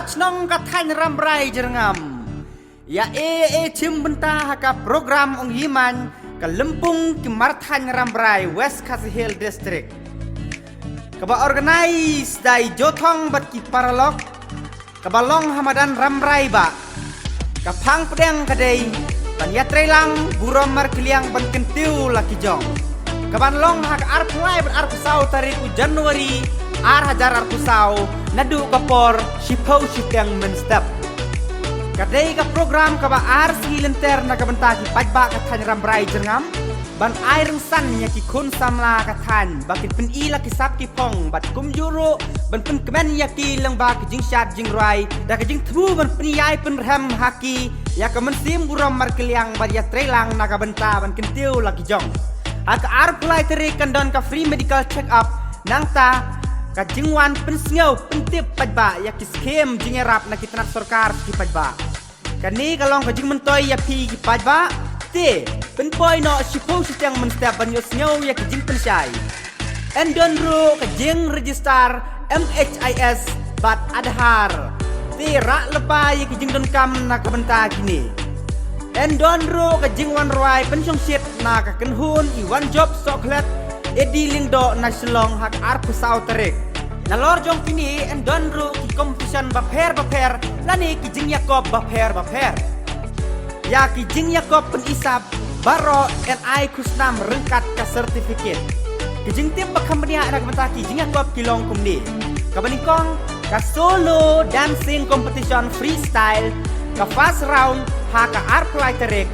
Snong kathan ramrai jerngam. Ya cim bentah ka program ong himan ke Lempung ke Marthan ramrai West Khasi Hill District. Kaba organize dai jotong bat ki paralok. Kaba long hamadan ramrai ba. Kapang pedang kadai ban yatrelang burom markiliang ban kentiu laki jong. Kaban long hak arpulai ban arpusau tarik Januari hajar arpusau nadu kapor sipau sitang menstep. Kadai ka program kaba si lenter na kabentaki pajba kathan ramrai jerngam ban aireng san nya ki kun samla kathan bakit pen ila ki sap ki pong bat kum juro ban pen kemen ya ki lang ba ki jing syat jing rai da ki jing thu ban pen yai pen ram haki ya ka men sim buram markeliang ban ya trelang na kabenta ban kentiu laki jong ak arpulai teri kandon ka free medical check up nangta ka jingwan pen sngau pen tip pajba ya ki skem jing erap na ki tanak sarkar ki pajba kani kalong ka jing mentoy ya pi ki pajba te pen poi no sipo sitang menstep ban yo sngau ya ki jing pen syai endon ro ka jing register MHIS bat adhar te ra lepa ya ki jing don kam na ka benta kini endon ro ka jing wan roi pen chong shit na ka kenhun i wan job soklet edi lingdo na selong hak arpu sau terik na lor jong kini endon ro ki competition baper lani ki jing yakob baper ya ki jing yakob pen isap baro NI kusnam rengkat ka sertifikat ki jing tim bakambania na ka ki jing yakob kilong kumni ka banikong ka solo dancing competition freestyle ka fast round haka arpulai terik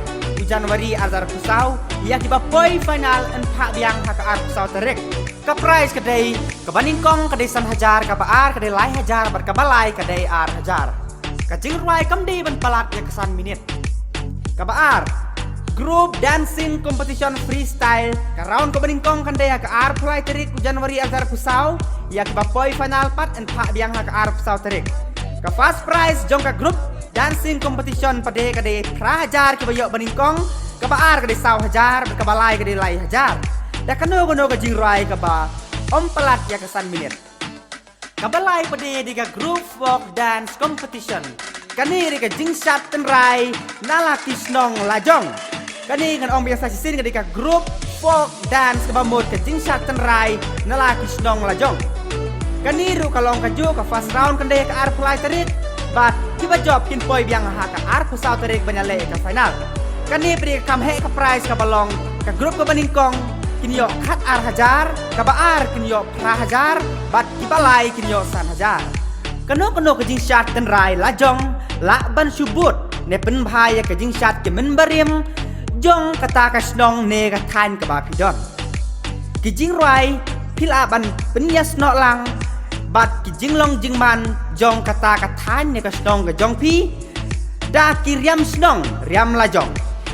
Januari azar kusau ya ki bapoi final en pak biang haka arpusau terik ka prize kadai ka baningkong kadai san hajar ka baar kadai lai hajar bar ka balai kadai ar hajar ka jing ruai kamdi ban palat ya kesan minit ka baar group dancing competition freestyle ka round ka baningkong kadai haka arpulai terik Januari azar kusau ya ki bapoi final pat en pak biang haka arpusau terik ka first prize jong ka group dancing competition pada kadai hajar ke bayok baningkong ke baar kadai saw hajar ke balai kadai lai hajar dah kano ke jing rai ke ba pelat ya kesan minit ke balai pada diga group folk dance competition kani diga jing sat ten rai nala kisnong lajong kani kan biasa sisin kadai group folk dance ke bamut ke jing sat ten rai nala kisnong lajong kani ru kalong kaju ke first round kadai ke arpulai terit bat kiba job kin poi biang ha ka arpu sau terik banyale ka final kani pri kam he ka prize ka balong ka group ka baningkong kin yo khat ar hajar ka baar kin yo pra hajar bat kibalai kin yo san hajar kano ka jing syat ten rai lajong la ban subut ne pen bhaya ka jing syat ke men barim jong kata ka snong ne ka than ka ba pidon ki jing rai pila ban penyas no lang bat ki jinglong jingman jong kata kathan ne ka snong ga jong pi da ki riam snong riam la jong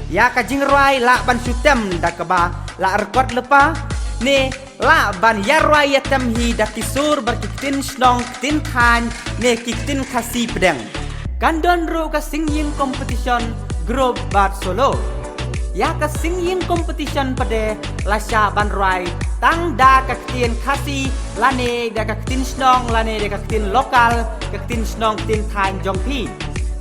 ya ka jing roi la ban sutem da ka ba la rekod lepa ne la ban ya roi ya tem hi da ki sur bar ki tin snong tin khan ne ki tin khasi pedang kandon ro ka singing competition group bat solo ya ka singing competition pada lasya ban roi tang da ka tin khasi lane da ka tin snong lane da ka tin lokal ka tin snong tin than jong pi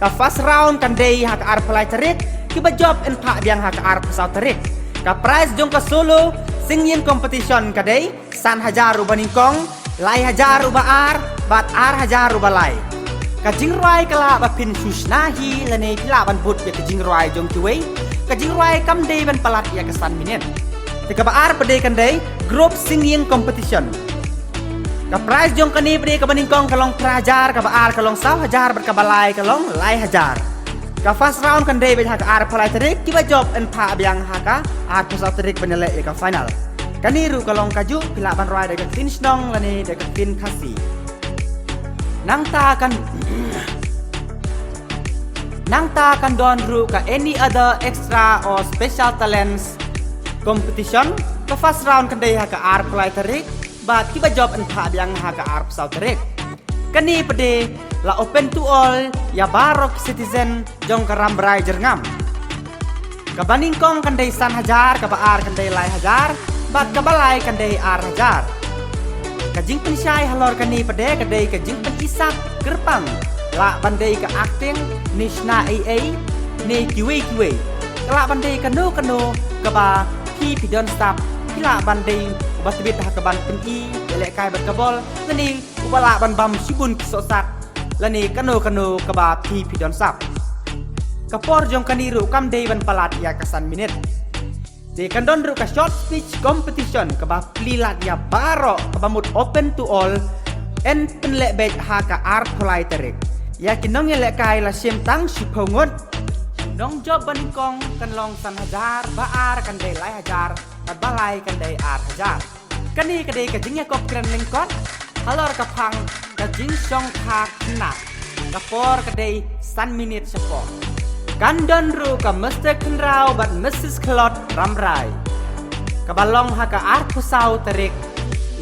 ka first round kan dei hak ar pelai terik ki ba job en pak biang hak ar pesau terik ka prize jong ka solo singing competition ka dei san hajar ru baningkong lai hajar ru baar bat ar hajar ru balai ka jing roi kala ba pin susnahi lane pila ban but ya ka jing roi jong tuwei ka jing roi kam dei ban palat ya kesan minit Tika baar pada kandai group singing competition. Ka prize jong kani pada ka baningkong kalong prajar ka baar kalong saw hajar berkabalai kalong lai hajar. Ka first round kandai be hak ar palai terik kiba job en pa biang haka ar pusat terik penele ka final. Kani ru kalong kaju pila ban roi de tin snong lani de tin khasi. Nang ta kan don ru ka any other extra or special talents competition ke first round kandai haka ar pelai terik bat kiba job en pa biang haka ar pusau terik kani pede la open to all ya barok citizen jong karam brai jerngam ka baningkong kandai san hajar ka baar kandai lai hajar bat ka balai kandai ar hajar ka jing pensyai halor kani pede kadai ka jing pen isap gerpang la bandai ka acting nishna AA ne kiwe kala bandai ka no ka ba pi don't stop kila bandai batbit ha ka ban pi le kai bat kabol lani ubala ban bam sibun kisosak lani ka no ka ba pi don't stop kapor jong kaniru kam dei ban palat ya kasan minit de kandon ru ka short speech competition ka ba plilat ya baro ka ba mut open to all en penlek bet ha ka art polai terik ya kinong le kai la sim tang sipongot nong job banikong kan long san hajar baar kan dei lai hajar bat balai kan dei art hajar kani ka dei ka jingya kop kran lengkot halor ka phang ka jing song kha kna kapor ka dei san minute sepo Kandon ru ka Mr. Kenrau bat Mrs. Klot Ramrai kabalong ha ka art pusau terik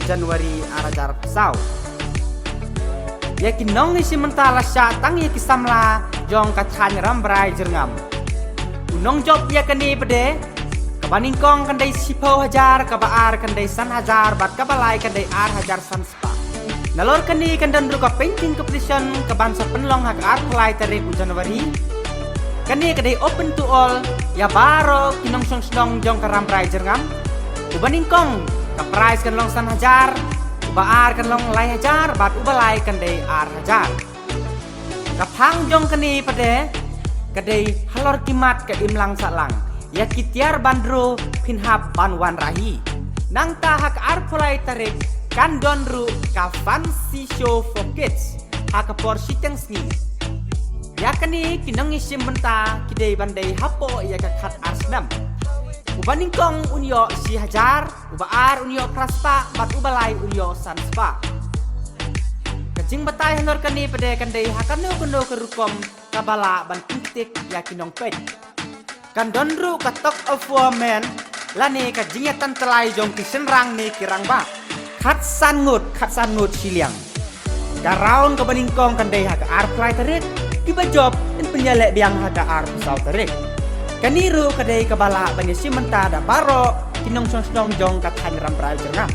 Januari arajar pusau ya kinong isi mentala sya tang ya kisamla jong ka chan Ramrai jerngam unong job ya kani pede kabaningkong kandai sipo hajar kabaar kandai san hajar bat kabalai kandai ar hajar san spa nalor kani kandon ru ka painting competition kaban sa penlong ha ka art polai terik Januari kani kadai open to all ya baro kinong song jong karam prize jerngam ubaningkong ka prize kan long san hajar ubaar kan long lai hajar bat ubalai kan dei ar hajar kapang jong kani pade kadai halor kimat ka imlang salang ya kitiar bandro pinhab banwan rahi nang tahak ar pulai tarik kan donru ka fancy show for kids hak por siteng sni ya kani kinang isim benta kidei bandai hapo ya kakat arsnam ubaningkong unyo si hajar ubaar unyo praspa bat ubalai unyo sanspa kajing batai hanor kani pede kandai hakano kono kerukom kabala ban pintik ya kinong ped kan donru ka talk of woman lani kajingnya tan telai jong kisenrang ni kirang ba khat sangut siliang karaun kabaningkong kandai hak arplai terit tiba job dan penyalek biang haka ar pusau terik kaniru kadai kabala banyak si menta da baro kinong song jong kat han Ramrai jerngam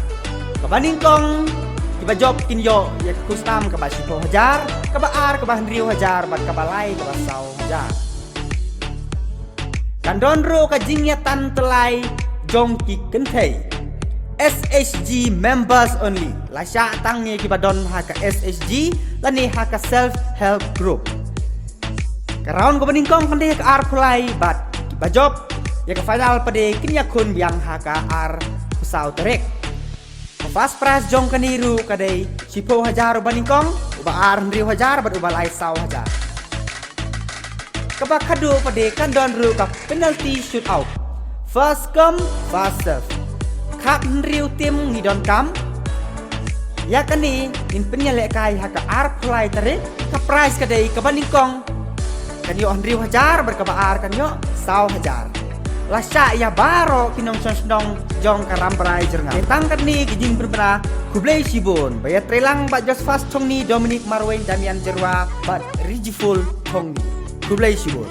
kabaningkong tiba job kinyo ya kustam ka basipo hajar kabaar ka bahandriu hajar bat kabalai ka basau hajar kandonro ka jingya tan telai jong ki kenthei SHG members only lasya tangi kibadon haka SHG lani haka self help group Karaun ko baningkong kandai ka ar pulai bat kiba job ya ka final pade kinya kun biang haka ar pusau terik fast price jong kaniru kadai sipo hajar baningkong uba ar ndriu hajar bat uba lai sau hajar kaba kadu pade kandon ru ka penalty shoot out first come first serve kap ndriu tim ngidon kam ya kani in penyalek kai haka ar pulai terik ka price kadai ka baningkong kanyo andriu hajar berkabaar kanyo sau hajar lasya ya baro kinong song jong karam Ramrai jerngam tangkat ni kijing berbera kublai sibun bayat trelang bat jos fast chong ni Dominic Marwain Damian Jerwa bat rijiful chong ni kublai sibun